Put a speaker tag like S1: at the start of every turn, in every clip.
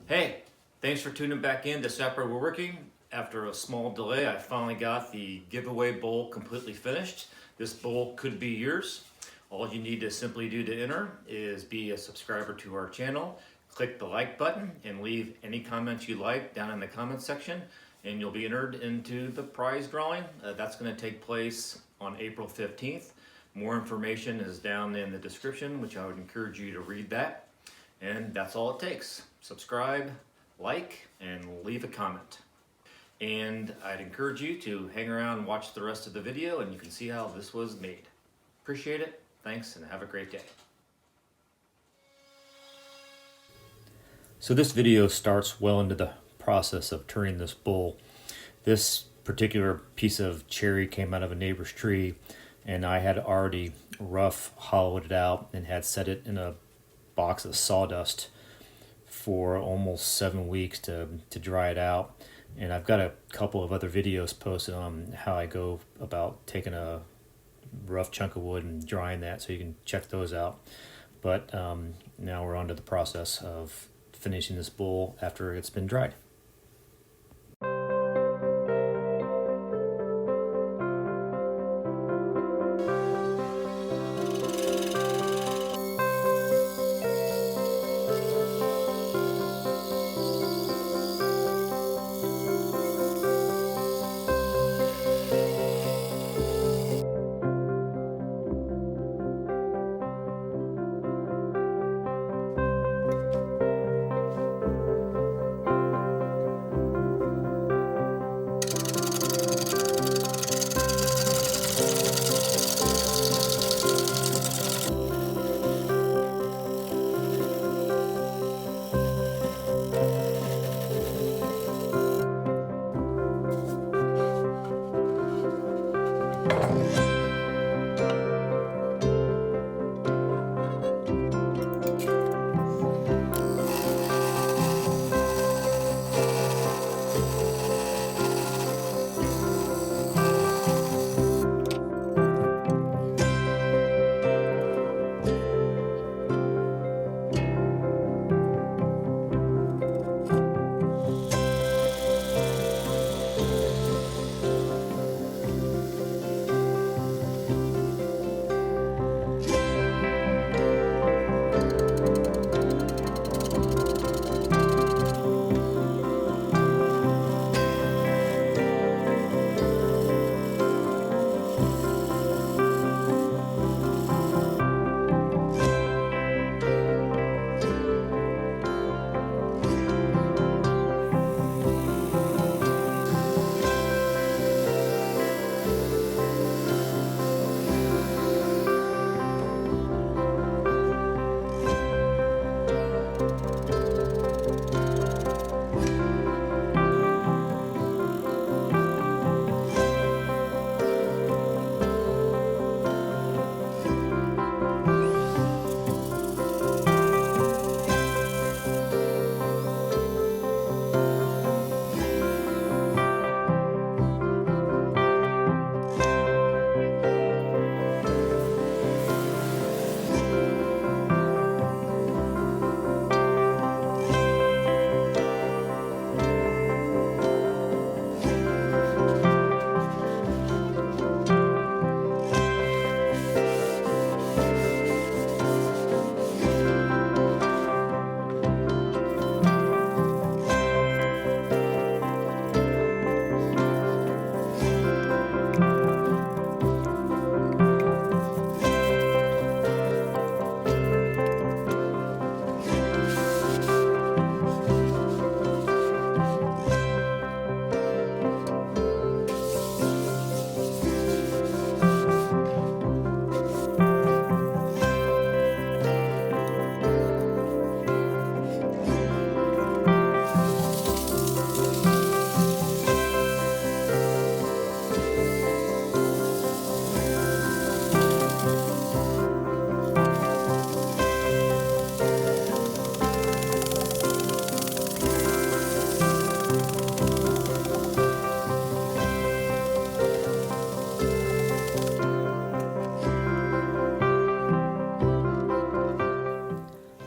S1: Hey, thanks for tuning back in to Separate Woodworking. After a small delay, I finally got the giveaway bowl completely finished. This bowl could be yours. All you need to simply do to enter is be a subscriber to our channel, click the like button, and leave any comments you like down in the comments section, and you'll be entered into the prize drawing. That's going to take place on April 15th. More information is down in the description, which I would encourage you to read that. And that's all it takes. Subscribe, like, and leave a comment. And I'd encourage you to hang around and watch the rest of the video, and you can see how this was made. Appreciate it. Thanks, and have a great day. So this video starts well into the process of turning this bowl. This particular piece of cherry came out of a neighbor's tree, and I had already rough hollowed it out and had set it in a box of sawdust for almost 7 weeks to dry it out. And I've got a couple of other videos posted on how I go about taking a rough chunk of wood and drying that, so you can check those out. But now we're on to the process of finishing this bowl after it's been dried.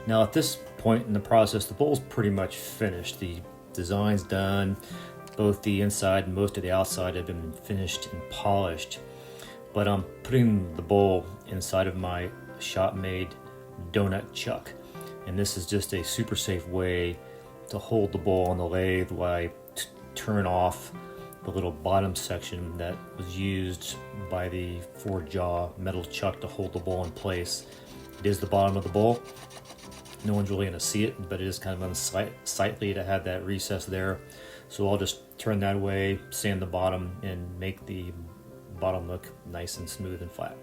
S1: Now at this point in the process, the bowl's pretty much finished. The design's done. Both the inside and most of the outside have been finished and polished. But I'm putting the bowl inside of my shop-made donut chuck. And this is just a super safe way to hold the bowl on the lathe while I turn off the little bottom section that was used by the 4-jaw metal chuck to hold the bowl in place. It is the bottom of the bowl. No one's really going to see it, but it is kind of unsightly to have that recess there. So I'll just turn that away, sand the bottom, and make the bottom look nice and smooth and flat.